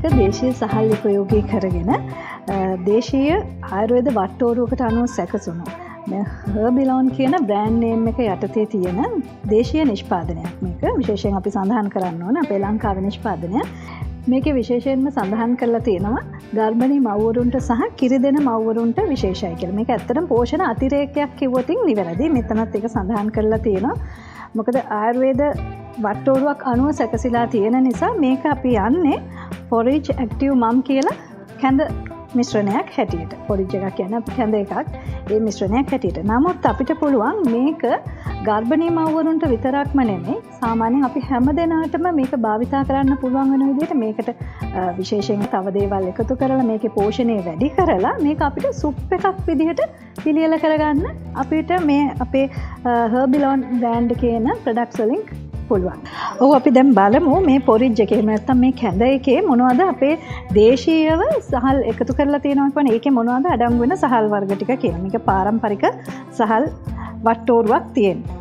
එක දේශීය සහල් උපයෝගී කරගෙන දේශීය ආයුර්වේද වට්ටෝරුවකට අනුව සැකසුණු හර්බිලොන් කියන බ්‍රෑන්ඩ් නේම් එක යටතේ තියෙන දේශීය නිෂ්පාදනයක්. මේක විශේෂයෙන් අපි සඳහන් කරන්න ඕන අපේ ලංකාවේ නිෂ්පාදනය. මේකේ විශේෂයෙන්ම සඳහන් කරලා තියෙනවා ගර්භණී මව්වරුන්ට සහ කිරි දෙන මව්වරුන්ට විශේෂයි කියලා. මේක ඇත්තටම පෝෂණ අතිරේකයක් කිව්වොත් නිවැරදි. මෙතනත් ඒක සඳහන් කරලා තියෙනවා. මොකද ආයුර්වේද වට්ටෝරුවක් අනුව සැකසීලා තියෙන නිසා මේක අපි යන්නේ forage active mum කියලා කැඳ මිශ්‍රණයක් හැටියට. forage එකක් කියන්නේ අපි කැඳ එකක් ඒ මිශ්‍රණයක් හැටියට. නමුත් අපිට පුළුවන් මේක ගර්භණී මව්වරුන්ට විතරක්ම නෙමෙයි සාමාන්‍යයෙන් අපි හැම දෙනාටම මේක භාවිතා කරන්න පුළුවන් වෙන විදිහට මේකට විශේෂයෙන් තව දේවල් එකතු කරලා මේකේ පෝෂණය වැඩි කරලා මේක අපිට සුප් එකක් විදිහට පිළියෙල කරගන්න අපිට මේ අපේ හර්බිලොන් බ්‍රෑන්ඩ් කියන ප්‍රොඩක්ට්ස් වලින් පුළුවන්. ඔව් අපි දැන් බලමු මේ පොරිජ් එකේ නැත්තම් මේ කැඳ එකේ මොනවද අපේ දේශීයව සහල් එකතු කරලා තියෙනවා කියන්නේ ඒකේ මොනවද අඩංගු වෙන සහල් වර්ග ටික කියලා. මේක පාරම්පරික සහල් වට්ටෝරුවක් තියෙනවා.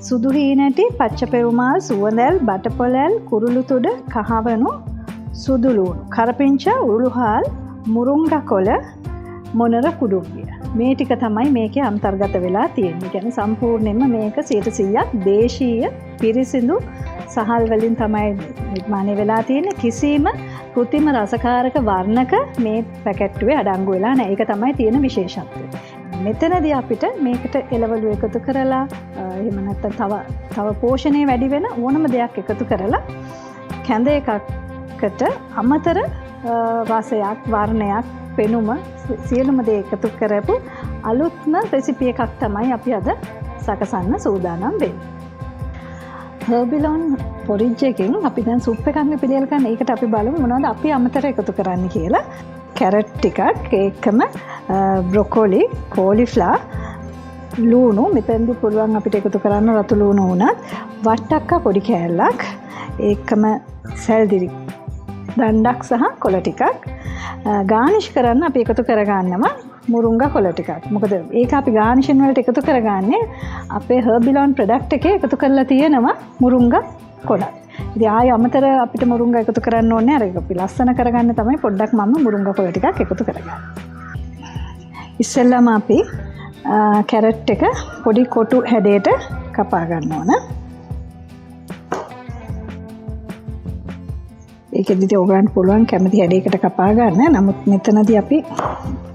සුදු හීනටි, පච්ච පෙරුමාල්, සුවඳැල්, බටපොළැල්, කුරුළු තුඩ, කහවණු, සුදු ලූණු, කරපිංච, උරුළුහාල්, මුරුංගා කොළ, මොනර කුඩුම්බිය. මේ ටික තමයි මේකේ අන්තර්ගත වෙලා තියෙන්නේ. කියන්නේ සම්පූර්ණයෙන්ම මේක 100%ක් දේශීය පිරිසිදු සහල් වලින් තමයි නිර්මාණය වෙලා තියෙන්නේ. කිසිම කෘත්‍රිම රසකාරක වර්ණක මේ පැකට්ටුවේ අඩංගු වෙලා නැහැ. ඒක තමයි තියෙන විශේෂත්වය. මෙතනදී අපිට මේකට එළවලු එකතු කරලා එහෙම නැත්නම් තව පෝෂණය වැඩි වෙන ඕනම දෙයක් එකතු කරලා කැඳ එකකට අමතර රසයක්, වර්ණයක්, පෙනුම සියලුම දේ එකතු කරපු අලුත්ම රෙසිපි එකක් තමයි අපි අද සකසන්න සූදානම් වෙන්නේ. හර්බිලොන් පොරිජ් එකෙන් අපි දැන් සුප් එකක් පිළියෙල කරන. ඒකට අපි බලමු මොනවද අපි අමතර එකතු කරන්න කියලා. කැරට් ටිකක්, ඒකම බ්‍රොකොලි, කෝලිෆ්ලවර්, ලූණු මෙතෙන්දි පුළුවන් අපිට එකතු කරන්න රතු ලූණු උනත්, වට්ටක්ක පොඩි කෑල්ලක්, ඒකම සැල්දිරි දණ්ඩක් සහ කොළ ටිකක්. ගානිෂ් කරන්න අපි එකතු කරගන්නවා මුරුංගා කොළ ටිකක්. මොකද ඒක අපි ගානිෂන් වලට එකතු කරගන්නේ අපේ හර්බිලොන් ප්‍රොඩක්ට් එකේ එකතු කරලා තියෙනවා මුරුංගා කොළ. ඉතින් ආයෙ අමතර අපිට මුරුංගා එකතු කරන්න ඕනේ නැහැ. අර අපි ලස්සන කරගන්න තමයි පොඩ්ඩක් මම මුරුංගා කොළ ටිකක් එකතු කරගන්නේ. ඉස්සෙල්ලාම අපි කැරට් එක පොඩි කොටු හැඩයට කපා ගන්න ඕන. ඒකෙදිදී ඔයගලන්ට පුළුවන් කැමති හැඩයකට කපා ගන්න. නමුත් මෙතනදී අපි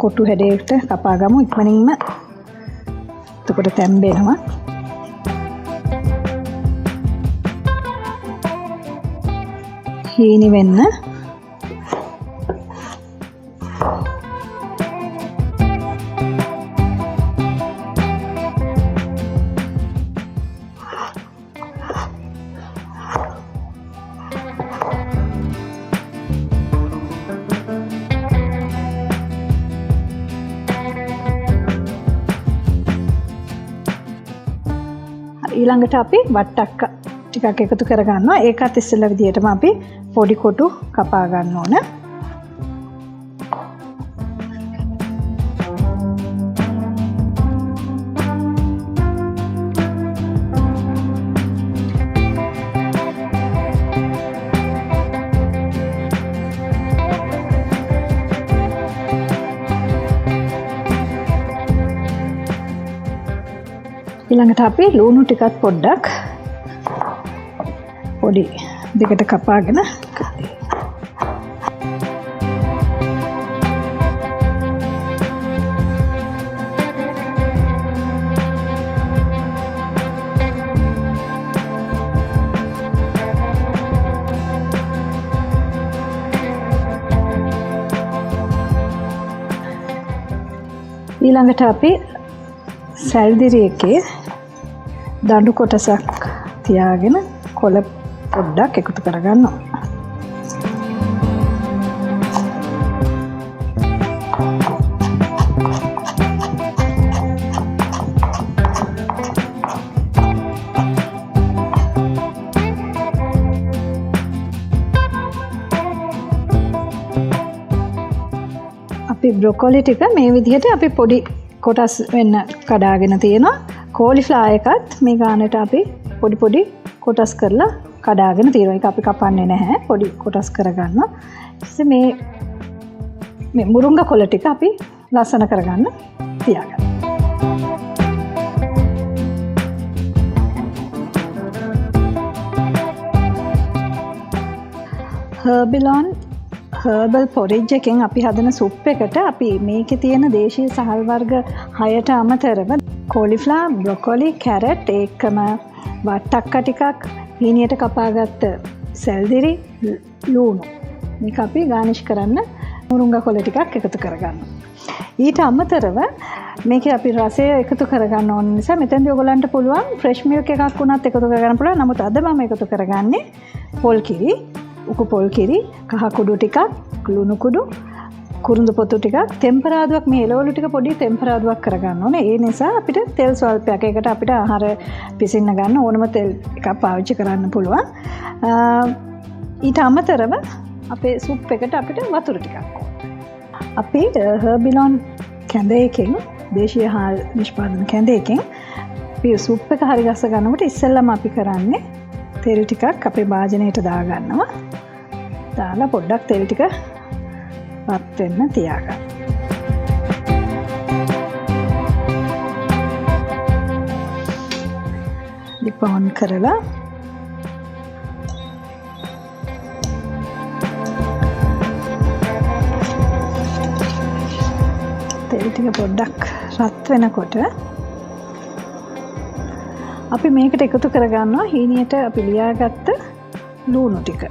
කොටු හැඩයකට කපා ගමු ඉක්මනින්ම. එතකොට තැම්බෙනවා. හීනි වෙන්න ඊළඟට අපි වට්ටක්ක ටිකක් එකතු කරගන්නවා. ඒකත් ඉස්සෙල්ලා විදිහටම අපි පොඩි කොටු කපා ගන්න ඕන. ඊළඟට අපි ලූණු ටිකත් පොඩ්ඩක් පොඩි දෙකට කපාගෙන ඊළඟට අපි සැල්දිරි එකේ දඬු කොටසක් තියාගෙන කොළ පොඩ්ඩක් එකතු කරගන්නවා. අපි බ්‍රොකොලි ටික මේ විදිහට අපි පොඩි කොටස් වෙන්න කඩාගෙන තියෙනවා. කෝලිෆ්ලවර් එකත් මේ ගානට අපි පොඩි පොඩි කොටස් කරලා කඩාගෙන තියෙනවා. ඒක අපි කපන්නේ නැහැ. පොඩි කොටස් කරගන්නවා. ඊටසේ මේ මුරුංගා කොළ ටික අපි ලස්සන කරගන්න තියාගන්න. හර්බිලොන් හර්බල් පොරිජ් එකෙන් අපි හදන සුප් එකට අපි මේකේ තියෙන දේශීය සහල් වර්ග 6ට අමතරව කොලිෆ්ලා, බ්‍රොකොලි, කැරට්, ඒකම වට්ටක්ක ටිකක්, හීනියට කපාගත්ත සැල්දිරි, ලූණු. මේක අපි ගානිෂ් කරන්න මුරුංගා කොළ ටිකක් එකතු කරගන්නවා. ඊට අමතරව මේකේ අපි රසය එකතු කරගන්න ඕන නිසා මෙතෙන්දී ඔයගලන්ට පුළුවන් ෆ්‍රෙෂ් මිල්ක් එකක් වුණත් එකතු කරගන්න පුළුවන්. නමුත් අද මම එකතු කරගන්නේ පොල් කිරි, උකු පොල් කිරි, කහ කුඩු ටිකක්, ලුණු කුඩු, කුරුඳු පොතු ටිකක්, තෙම්පරාදුවක්, මේ එළවලු ටික පොඩි තෙම්පරාදුවක් කරගන්න ඕනේ. ඒ නිසා අපිට තෙල් ස්වල්පයක්, ඒකට අපිට ආහාර පිසින්න ගන්න ඕනම තෙල් එකක් පාවිච්චි කරන්න පුළුවන්. ඊට අමතරව අපේ සුප් එකට අපිට වතුර ටිකක් ඕන. අපි හර්බිලොන් කැඳයකින්, දේශීය හාල් නිෂ්පාදන කැඳයකින් අපි සුප් එක හරි ගස්ස ගන්නකොට ඉස්සෙල්ලාම අපි කරන්නේ තෙල් ටිකක් අපේ භාජනයට දාගන්නවා. දාලා පොඩ්ඩක් තෙල් ටික වත් වෙන්න තියාගන්න. ලිප ඔන් කරලා තෙල් ටික පොඩ්ඩක් රත් වෙනකොට අපි මේකට එකතු කරගන්නවා හීනියට අපි ලියාගත්ත ලූණු ටික.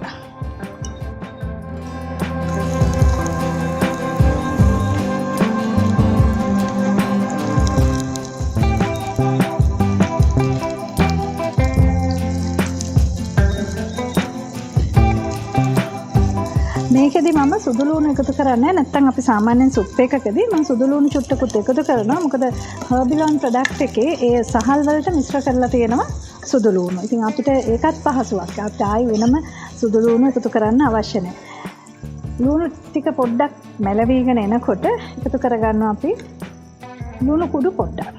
මේකෙදි මම සුදු ලූණු එකතු කරන්නේ නැත්නම් අපි සාමාන්‍යයෙන් සුප් එකකදී මම සුදු ලූණු චුට්ටකුත් එකතු කරනවා. මොකද හර්බිලොන් ප්‍රොඩක්ට් එකේ ඒ සහල් වලට මිශ්‍ර කරලා තියෙනවා සුදු ලූණු. ඉතින් අපිට ඒකත් පහසුවක්. අපිට ආයි වෙනම සුදු ලූණු එකතු කරන්න අවශ්‍ය නැහැ. ලූණු ටික පොඩ්ඩක් මැලවිගෙන එනකොට එකතු කරගන්නවා අපි ලුණු කුඩු පොඩ්ඩක්.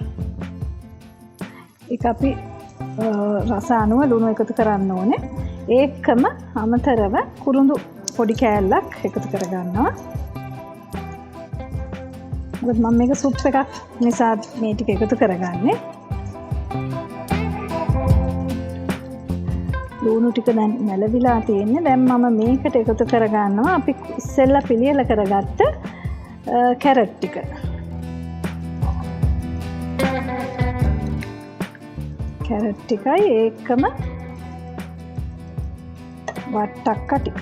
ඒක අපි රස අනුව ලුණු එකතු කරන්න ඕනේ. ඒකම අමතරව කුරුඳු පොඩි කෑල්ලක් එකතු කරගන්නවා. මොකද මම මේක සුප් එකක් නිසා මේ ටික එකතු කරගන්නේ. ලුණු ටික දැන් මැලවිලා තියෙන්නේ. දැන් මම මේකට එකතු කරගන්නවා අපි ඉස්සෙල්ලා පිළියෙල කරගත්ත කැරට් ටික. කැරට් ටිකයි ඒකම වට්ටක්ක ටිකක්.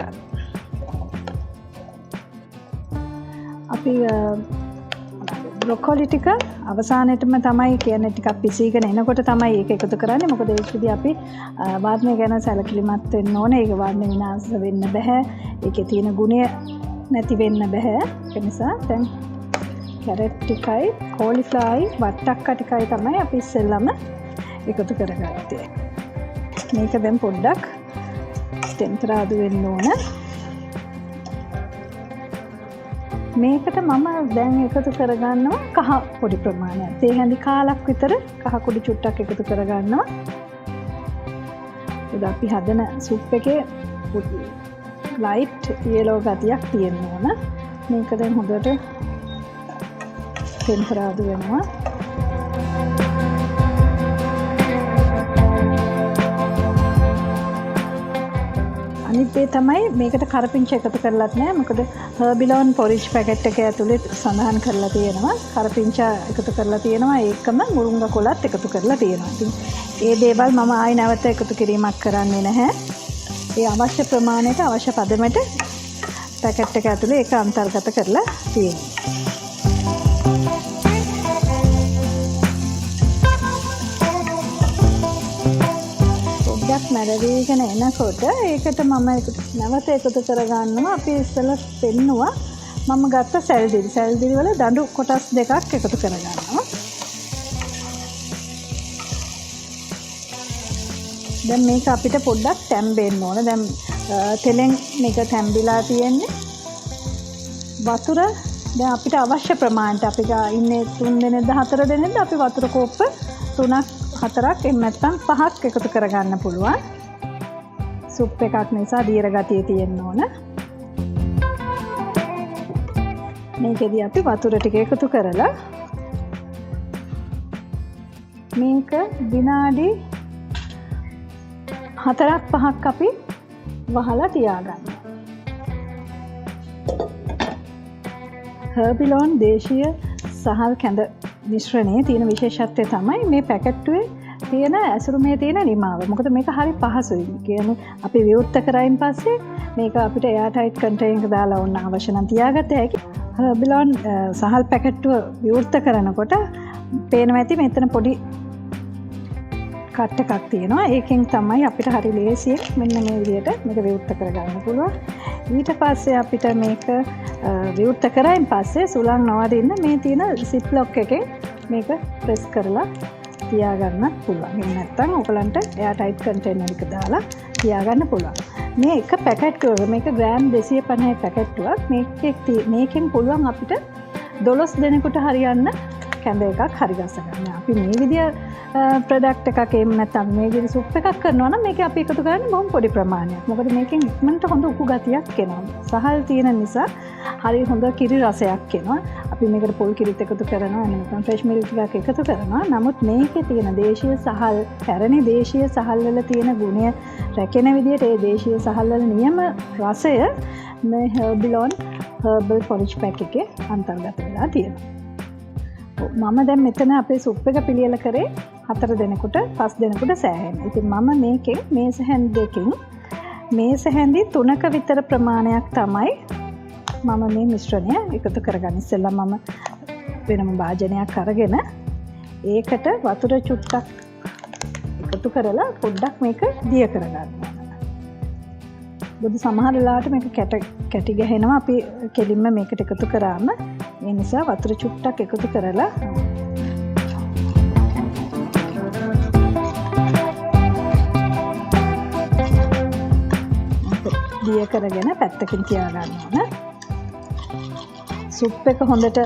අපි බ්‍රොකොලි ටික අවසානයේටම තමයි කියන්නේ ටිකක් පිසීගෙන එනකොට තමයි ඒක එකතු කරන්නේ. මොකද ඒකදී අපි වර්ණය ගැන සැලකිලිමත් වෙන්න ඕනේ. ඒක වර්ණ විනාශ වෙන්න බෑ. ඒකේ තියෙන ගුණය නැති වෙන්න බෑ. ඒ නිසා දැන් කැරට් ටිකයි කෝලිෆ්ලවර්යි වට්ටක්ක ටිකයි තමයි අපි ඉස්සෙල්ලාම එකතු කරගත්තේ. මේක දැන් පොඩ්ඩක් ටෙම්පරාදු වෙන්න ඕන. මේකට මම දැන් එකතු කරගන්නවා කහ පොඩි ප්‍රමාණයක්. තේ හැඳි කාලක් විතර කහ කුඩු චුට්ටක් එකතු කරගන්නවා. ඒක අපි හදන සුප් එකේ ලයිට් යෙලෝ ගතියක් තියෙන්න ඕන. මේක දැන් හොඳට ටෙම්පරාදු වෙනවා. අනිත් දේ තමයි මේකට කරපිංච එකතු කරලත් නෑ. මොකද හර්බිලොන් පොරිජ් පැකට් එක ඇතුලේ සඳහන් කරලා තියෙනවා කරපිංච එකතු කරලා තියෙනවා. ඒකම මුරුංගා කොලත් එකතු කරලා තියෙනවා. ඉතින් ඒ දේවල් මම ආයි නැවත එකතු කිරීමක් කරන්නේ නැහැ. ඒ අවශ්‍ය ප්‍රමාණයට අවශ්‍ය පදමට පැකට් එක ඇතුලේ ඒක අන්තර්ගත කරලා තියෙනවා. මැරවීගෙන එනකොට ඒකට මම නැවත එකතු කරගන්නවා. අපි ඉස්සෙල්ලා පෙන්නුවා මම ගත්ත සැල්දිරි වල දඬු කොටස් දෙකක් එකතු කරගන්නවා. දැන් මේක අපිට පොඩ්ඩක් තැම්බෙන්න ඕන. දැන් තෙලෙන් මේක තැම්බිලා තියෙන්නේ. වතුර දැන් අපිට අවශ්‍ය ප්‍රමාණයට අපි ඉන්නේ 3 දෙනෙක්ද 4 දෙනෙක්ද අපි වතුර කෝප්ප 3ක් 4ක් එහෙම නැත්නම් 5ක් එකතු කරගන්න පුළුවන්. සුප් එකක් නිසා දීර්ඝ ගතිය තියෙන්න ඕන. මේකෙදී අපි වතුර ටික එකතු කරලා මේක විනාඩි 4-5ක් අපි වහලා තියාගන්න. හර්බිලෝන් දේශීය සහල් කැඳ මිශ්‍රණයේ තියෙන විශේෂත්වය තමයි මේ පැකට්ටුවේ තියෙන ඇසුරුමේ තියෙන නිමාව. මොකද මේක හරි පහසුයි. කියන්නේ අපි විවෘත කරයින් පස්සේ මේක අපිට එයාටයිට් කන්ටේනර් එක දාලා ඕන අවශ්‍ය නම් තියාගත්ත හැකි. හර්බිලෝන් සහල් පැකට්ටුව විවෘත කරනකොට පේනවා ඇති මෙතන පොඩි කට් එකක් තියෙනවා. ඒකෙන් තමයි අපිට හරි ලේසියෙන් මෙන්න මේ විදිහට මේක විවෘත කරගන්න පුළුවන්. ඊට පස්සේ අපිට මේක විවෘත කරයින් පස්සේ සුළං නොවදින්න මේ තියෙන සිප් ලොක් එකෙන් මේක ප්‍රෙස් කරලා තියාගන්න පුළුවන්. එහෙම නැත්නම් ඔයගලන්ට එයාටයිට් කන්ටේනර් එක දාලා තියාගන්න පුළුවන්. මේ එක පැකට්ටුවක මේක ග්‍රෑම් 250 පැකට්ටුවක්. මේකෙන් පුළුවන් අපිට 12 දෙනෙකුට හරියන්න කැඳ එකක් හරි ගස්ස ගන්න. අපි මේ විදිය ප්‍රොඩක්ට් එකක් එහෙම නැත්නම් මේ විදිය සුප් එකක් කරනවා නම් මේක අපි එකතු කරන්නේ බොහොම පොඩි ප්‍රමාණයක්. මොකද මේකෙන් ඉක්මනට හොඳ උකු ගතියක් එනවා. සහල් තියෙන නිසා හරි හොඳ කිරි රසයක් එනවා. අපි මේකට පොල් කිරිත් එකතු කරනවා නැත්නම් ෆ්‍රෙෂ් මිල්ක් ටිකක් එකතු කරනවා. නමුත් මේකේ තියෙන දේශීය සහල්, පැරණි දේශීය සහල් වල තියෙන ගුණය රැකෙන විදිහට ඒ දේශීය සහල් වල නියම රසය මේ හර්බිලෝන් හර්බල් පොලිෂ් පැක් එකේ අන්තර්ගත වෙලා තියෙනවා. මම දැන් මෙතන අපේ සුප් එක පිළියෙල කරේ 4 දෙනෙකුට 5 දෙනෙකුට සෑහෙන. ඉතින් මම මේකෙන් මේස හැන්දි දෙකකින් මේස හැන්දි 3ක විතර ප්‍රමාණයක් තමයි මම මේ මිශ්‍රණය එකතු කරගන්න. ඉස්සෙල්ලා මම වෙනම භාජනයක් අරගෙන ඒකට වතුර චුට්ටක් එකතු කරලා පොඩ්ඩක් මේක දිය කරගන්නවා. බුදු සමහර වෙලාවට මේක කැටි ගහනවා අපි කෙලින්ම මේකට එකතු කරාම ඒ නිසා වතුර චුට්ටක් එකතු කරලා දිය කරගෙන පැත්තකින් තියාගන්න ඕන. සුප් එක හොඳට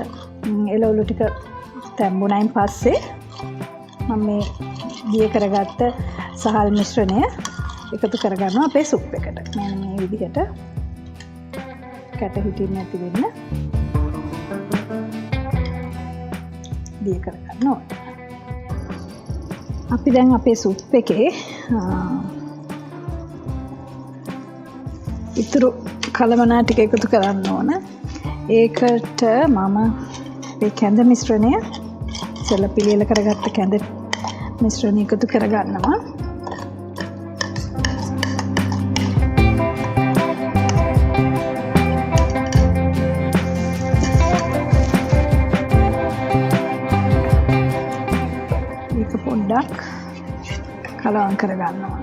එළවලු ටික තැම්බුණයින් පස්සේ මම මේ දිය කරගත්ත සහල් මිශ්‍රණය එකතු කරගන්නවා අපේ සුප් එකට. මෙන්න මේ විදිහට කැට හිටින්න නැති වෙන්න දිය කරගන්න ඕන. අපි දැන් අපේ සුප් එකේ ඉතුරු කලමනා ටික එකතු කරන්න ඕන. ඒකට මම මේ කැඳ මිශ්‍රණය ඉස්සෙල්ලා පිළියෙල කරගත්ත කැඳ මිශ්‍රණය එකතු කරගන්නවා. ඒක පොඩ්ඩක් කලවම් කරගන්නවා.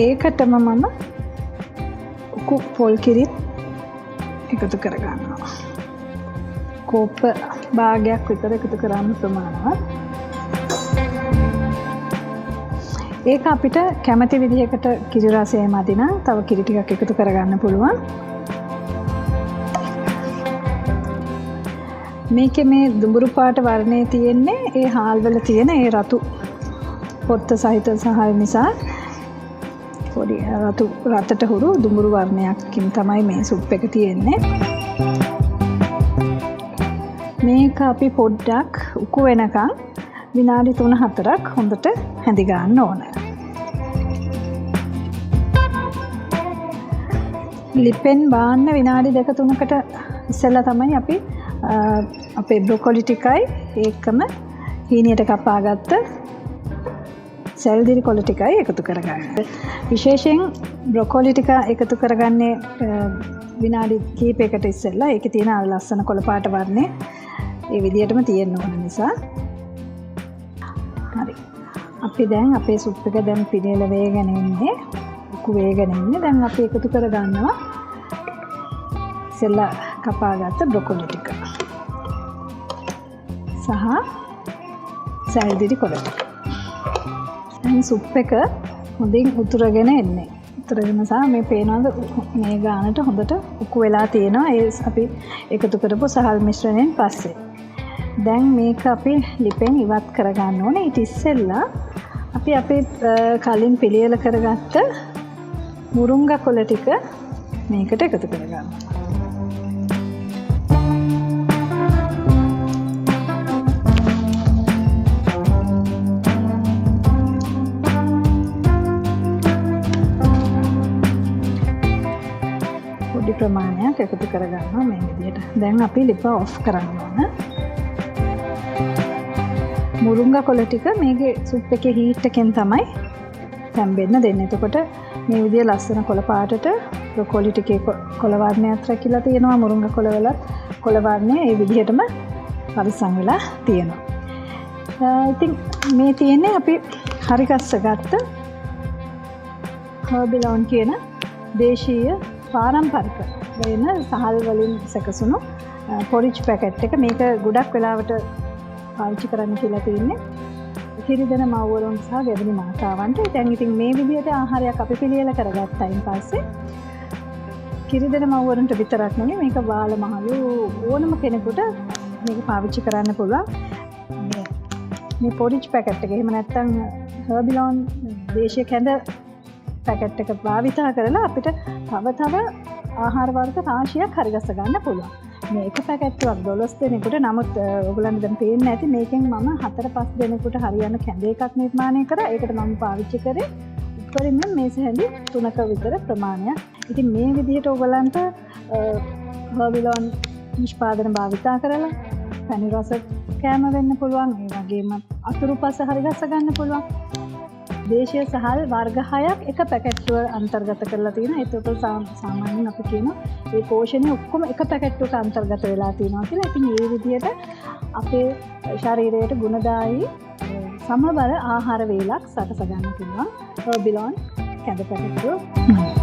ඒකටම මම උකු පොල් කිරිත් එකතු කරගන්නවා. කෝප්ප භාගයක් විතර එකතු කරන්න ප්‍රමාණවත්. ඒක අපිට කැමති විදිහකට කිරි රසය මදි නම් තව කිරි ටිකක් එකතු කරගන්න පුළුවන්. මේකේ මේ දුඹුරු පාට වර්ණය තියෙන්නේ ඒ හාල් වල තියෙන ඒ රතු පොත්ත සහිත සහල් නිසා පොඩි රතට හුරු දුඹුරු වර්ණයක්කින් තමයි මේ සුප් එක තියෙන්නේ. මේක අපි පොඩ්ඩක් උකු වෙනකන් විනාඩි 3-4ක් හොඳට හැඳි ගන්න ඕන. ලිපෙන් බාන්න විනාඩි 2-3කට ඉස්සෙල්ලා තමයි අපි අපේ බ්‍රොකොලි ටිකයි ඒකම හීනියට කපාගත්ත සැල්දිරි කොළ ටිකයි එකතු කරගන්න. විශේෂයෙන් බ්‍රොකොලි ටික එකතු කරගන්නේ විනාඩි කිහිපයකට ඉස්සෙල්ලා. ඒකේ තියෙන ලස්සන කොළ පාට වර්ණය ඒ විදිහටම තියෙන්න ඕන නිසා. හරි. අපි දැන් අපේ සුප් එක දැන් පිළියෙල වේගෙන ඉන්නේ. උකු වේගෙන ඉන්නේ. දැන් අපි එකතු කරගන්නවා ඉස්සෙල්ලා කපාගත්ත බ්‍රොකොලි ටික. සහ සැල්දිරි කොළ ටික. සුප් එක හොඳින් උතුරගෙන එන්නේ. උතුරගෙන සහ මේ පේනවාද මේ ගානට හොඳට උකු වෙලා තියෙනවා. ඒ අපි එකතු කරපු සහල් මිශ්‍රණයෙන් පස්සේ. දැන් මේක අපි ලිපෙන් ඉවත් කරගන්න ඕනේ. ඊට ඉස්සෙල්ලා අපි කලින් පිළියෙල කරගත්ත මුරුංගා කොළ ටික මේකට එකතු කරගන්න. පොඩි ප්‍රමාණයක් එකතු කරගන්නවා මේ විදිහට. දැන් අපි ලිප ඔෆ් කරන්න ඕන. මුරුංගා කොළ ටික මේකේ සුප් එකේ හීට් එකෙන් තමයි තැම්බෙන්න දෙන්නේ. එතකොට මේ විදිහ ලස්සන කොළ පාටට බ්‍රොකෝලි ටිකේ කොළ වර්ණයත් රැකිලා තියෙනවා. මුරුංගා කොළ වලත් කොළ වර්ණය ඒ විදිහටම පරිසම් වෙලා තියෙනවා. ඉතින් මේ තියෙන්නේ අපි හරි ගස්සගත්ත හර්බිලොන් කියන දේශීය පාරම්පරික වෙන සහල් වලින් සැකසුණු පොරිච් පැකට් එක. මේක ගොඩක් වෙලාවට පාවිච්චි කරන්න කියලා තියෙන්නේ කිරිදෙන මව්වරුන් සහ ගැබිලි මාතාවන්ට. දැන් ඉතින් මේ විදිහට ආහාරයක් අපි පිළියෙල කරගත්තයින් පස්සේ කිරිදෙන මව්වරුන්ට විතරක් නෙමෙයි මේක බාල මහලු ඕනම කෙනෙකුට මේක පාවිච්චි කරන්න පුළුවන්. මේ පොරිච් පැකට් එක එහෙම නැත්නම් හර්බිලොන් දේශීය කැඳ පැකට් එක භාවිතා කරලා අපිට තව ආහාර වර්ග රාශියක් හරිගස්ස ගන්න පුළුවන්. මේ එක පැකට්ටුවක් 12 දෙනෙකුට. නමුත් ඔයගොල්ලන්ට දැන් පේන්නේ නැති මේකෙන් මම 4-5 දෙනෙකුට හරියන කැඳ එකක් නිර්මාණය කරා. ඒකට මම පාවිච්චි කරේ උඩරින් මේස හැඳි 3ක විතර ප්‍රමාණයක්. ඉතින් මේ විදිහට ඔයගොල්ලන්ට හර්බිලොන් නිෂ්පාදන භාවිතා කරලා පැණි රස කෑම වෙන්න පුළුවන්. ඒ වගේම අතුරුපස හරිගස්ස ගන්න පුළුවන්. දේශීය සහල් වර්ග 6ක් එක පැකට්ටුව අන්තර්ගත කරලා තියෙනවා. ඒකට සාමාන්‍යයෙන් අපි කියන මේ පෝෂණය ඔක්කොම එක පැකට්ටුවක අන්තර්ගත වෙලා තියෙනවා කියලා. ඉතින් මේ විදිහට අපේ ශරීරයට ගුණදායී සමබර ආහාර වේලක් සකස ගන්න පුළුවන් හර්බිලොන් කැඳ පැකට්ටුව.